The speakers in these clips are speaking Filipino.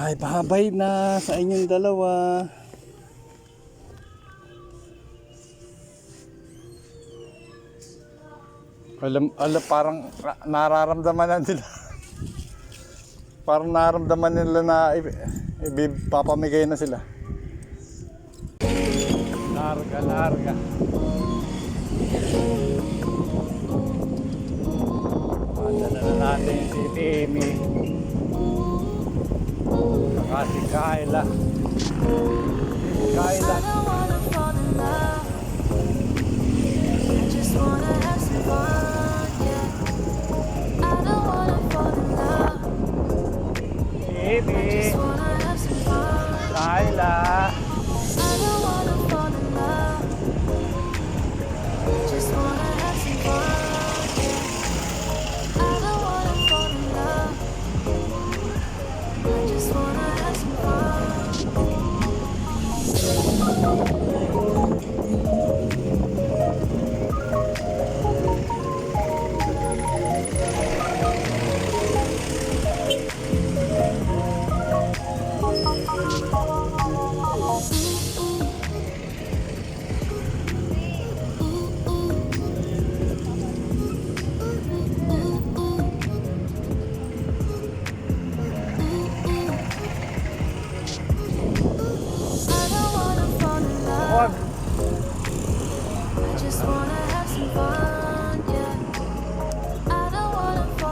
Ay, bahabay na sa inyong dalawa. Alam, parang nararamdaman na nila. Parang nararamdaman nila na ipapamigay na sila. Larga. Madala na natin si Timmy. Saka si Kayla. Timmy. Kayla.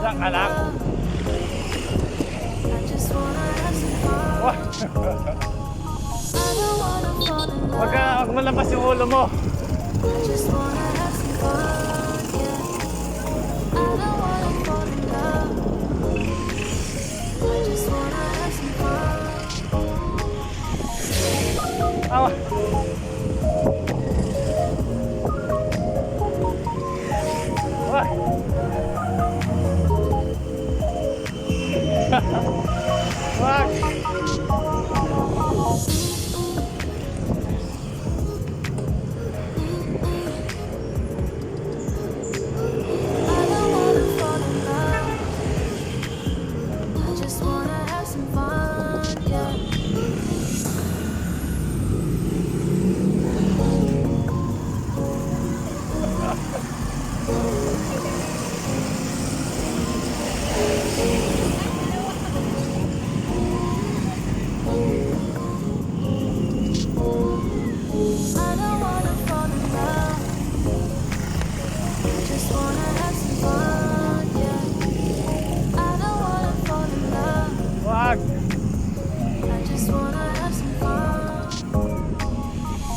Diyan ka lang. Huwag mo labas yung ulo mo. Awa. Wag.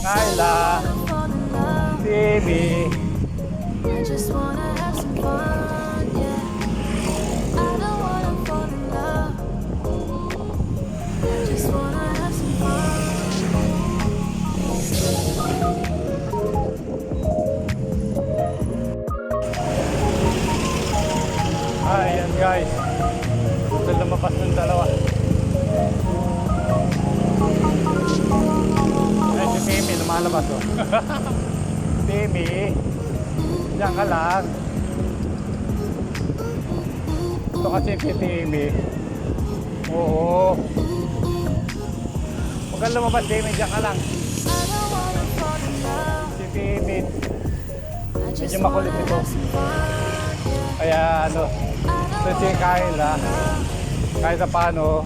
Kayla, Timmy. Ayan guys, ito lumabas ng dalawa. Ay, si Timmy lumalabas oh. Timmy, diyan ka lang. Ito kasi si Timmy. Oo. Huwag kang lumabas, Timmy, diyan ka lang. Si Timmy, medyo makulit ito. Kaya ano, ito si Kayla, kahit na paano,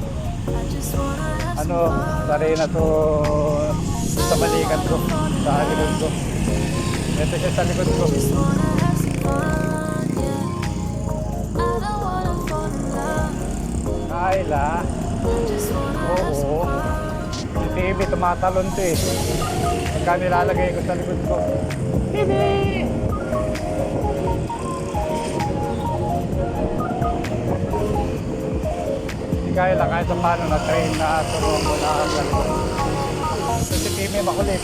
ano, sanay na to sa balikan ko, sa likod ko. Ito siya sa likod ko. Kayla, oo, si Timmy tumatalon to eh. Pagka nilalagay ko sa likod ko, Timmy! Kayla kahit sa paano na-train na turuan ko na ang galikod. So si Timmy makulit.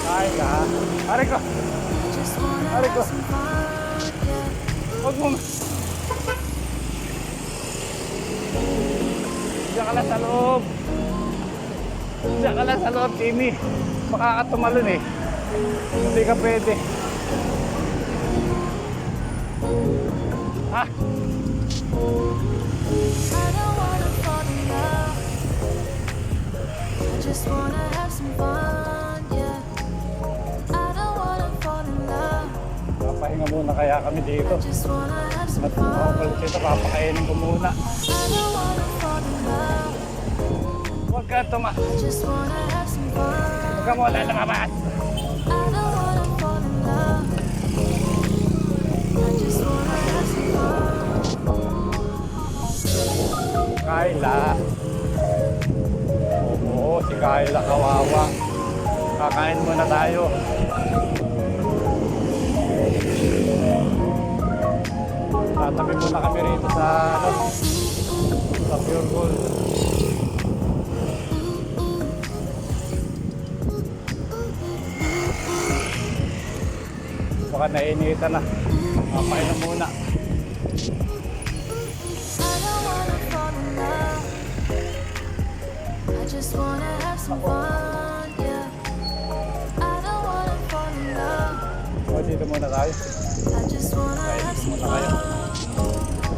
Kayla, aray ko! Huwag mo. Diyan ka lang sa loob. Diyan ka lang sa loob, Timmy. Makakatumalon eh. Hindi ka pwede. Ha? I don't wanna fall in love. I just wanna have some fun, yeah. I don't wanna fall in love. Papahinga muna kaya kami dito. I just wanna have some At ako fun. dito, papakainin ko muna. I don't wanna fall in love. Huwag ka I just wanna have some fun. Huwag ka muna lumabas. I don't wanna fall in love. I just wanna have some fun. Kayla. Oo, si Kayla kawawa. Kakain muna tayo. Tatabi muna kami rito sa sa Pure Gold. Baka nainitan na. Papainom muna. I don't wanna fall in love. I just wanna have some fun, yeah. I don't wanna fall in love. O, dito muna tayo. I just wanna Kain have some muna tayo. fun.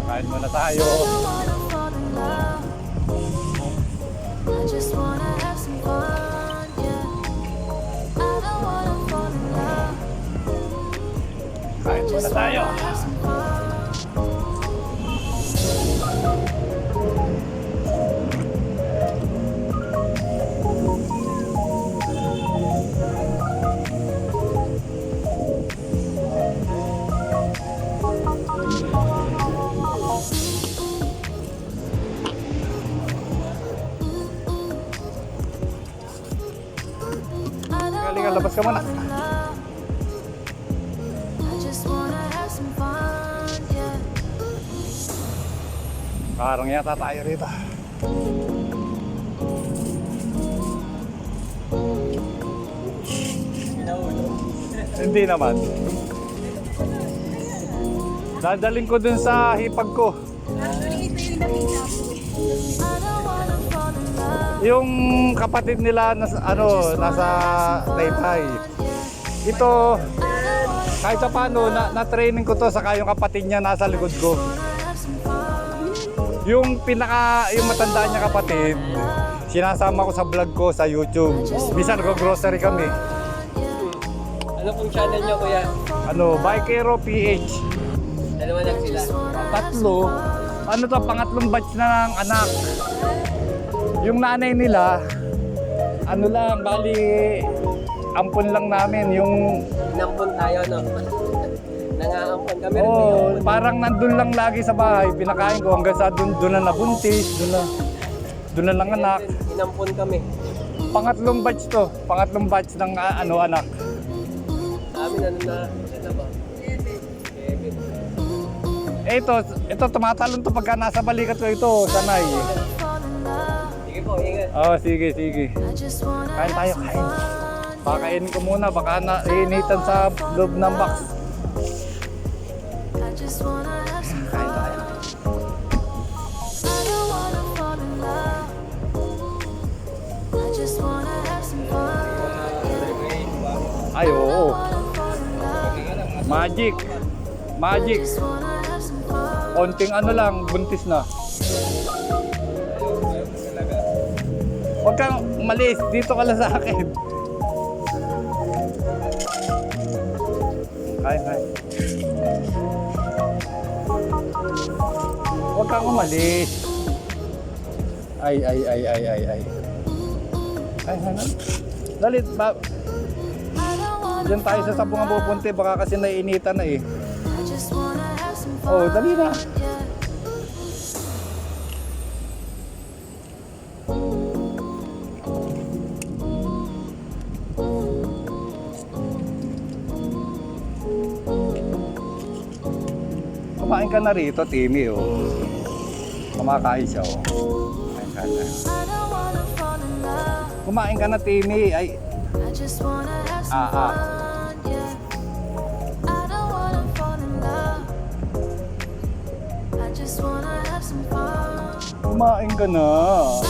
Kain muna tayo. I don't wanna fall in love. I just wanna have some fun, yeah. I don't wanna fall in love. Kain muna Just tayo. wanna have some fun. I don't Galing, labas ka muna. wanna fall in love. I just wanna have some fun, yeah. Parang yata tayo rito. Hindi naman. Dadaling ko dun sa hipag ko. I don't wanna fall in love. Yung kapatid nila nasa Taytay. Ito, kahit sa paano, na-training ko to, saka yung kapatid niya nasa likod ko. Yung matanda niya kapatid, sinasama ko sa vlog ko sa YouTube. Bisan nag-grocery kami. Ano pong channel niyo, kuya? Bikero PH. Dalawa lang sila. Tatlo. Pangatlong batch na ng anak. Yung nanay nila, bali, ampon lang namin. Yung, Inampon tayo, no? Nangaampon kami rin. may oh, ampon. parang nandun lang lagi sa bahay. Pinakain ko hanggang sa dun na nabuntis, dun na lang anak. Inampon kami. Pangatlong batch to. Pangatlong batch ng anak. Sa amin, ano ba? Kevin. Ito tumatalon to pagka nasa balikat ko ito, sanay. Sige po, ingat. Oh, sige. I just wanna Kain tayo, have some kain. fun. Pakainin ko muna, baka nainitan sa loob ng box. I just wanna have some Kain fun. tayo. I don't wanna fall in love. I just wanna have some fun. Ay, oo. Wanna fall in love. Magic. Just wanna have some fun. Konting buntis na. Huwag kang umalis, dito ka lang sa akin. Kain. Huwag kang umalis. Ay. Ay, ano? Dali, I don't wanna Diyan tayo sa sabungan pupunti, baka kasi naiinitan na eh. I just wanna have some fun. Oh, dali na. Yeah. Kumain ka na rito, Timmy, oh. Kumakain siya, oh. Kumain ka na. I don't wanna fall in love. Kumain ka na, Timmy. Ay, I just wanna have some Ah, ah. fun, yeah. I don't wanna fall in love. I just wanna have some fun. kumain ka na.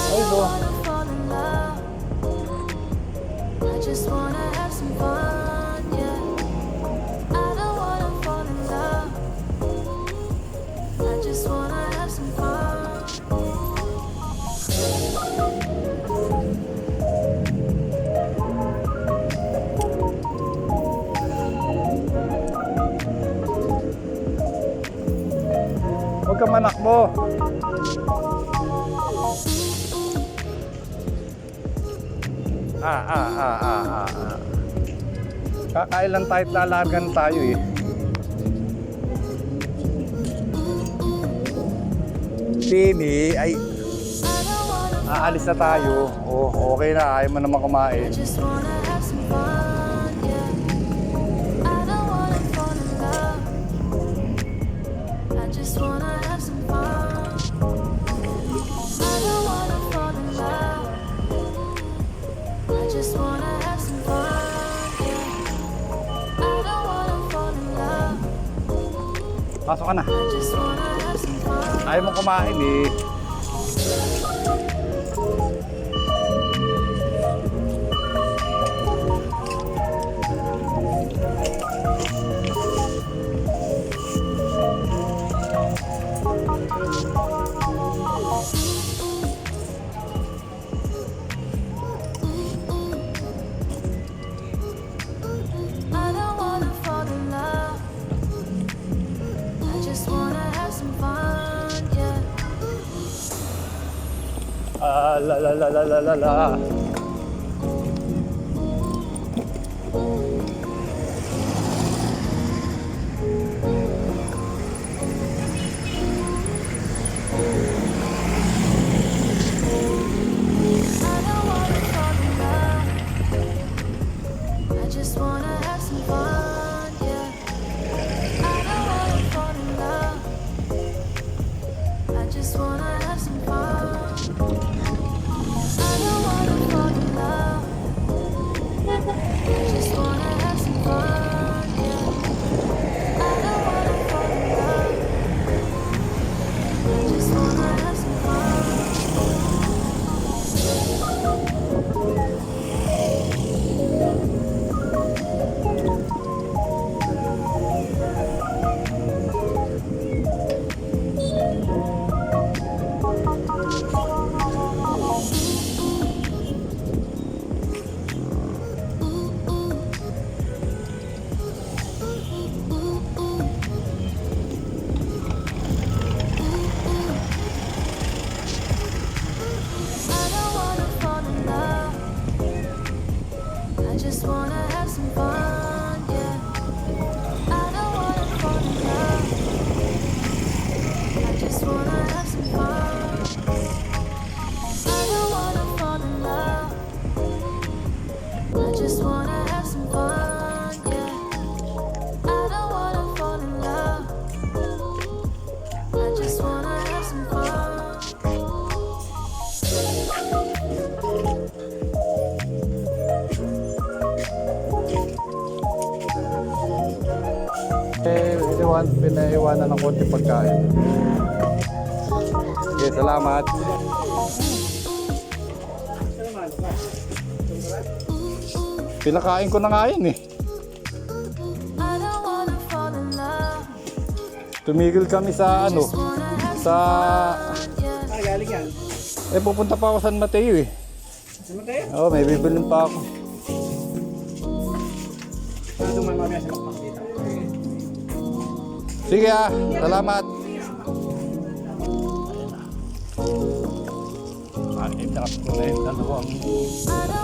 Ay, I do. don't wanna fall in love. I just wanna have some fun, yeah. I don't wanna fall in love. Huwag ka manakbo. Kakain lang tayo at lalagan tayo eh. Tini, ay I don't wanna aalis na tayo. Oh, okay na, ayaw mo naman kumain. just wanna have some fun, yeah. I don't wanna fall in love. I just wanna have some fun. I don't wanna fall in love. I just wanna have some fun, yeah. I don't wanna fall in love. Pasok ka na. I just wanna have some fun. Ayaw mo kumain eh. I don't wanna fall in love. I just wanna have some fun, yeah. La la la la la la la. I don't wanna fall in love. I just wanna have some fun, yeah. I don't wanna fall in love. I just wanna have some fun. I don't wanna fall in love. I just wanna have some fun, yeah. I don't wanna fall in love. I just wanna have some fun. I don't wanna fall in love. I just wanna have some fun, yeah. I don't wanna fall in love. I just wanna have some fun. I don't wanna fall in love. I just wanna have some fun, yeah. I don't wanna fall in love. I just wanna have some fun. Pinaiwanan ng konti pagkain. Okay, salamat. Pinakain ko na nga yun eh. I don't wanna fall in love. Tumigil kami sa ano, Just wanna have sa... some fun, yeah. Galing yan. pupunta pa ako San Mateo eh. San Mateo? Oo, may bibilin pa ako. Ano man mamaya sa makmak dito? Sige salamat. Ito na yung dalawang I don't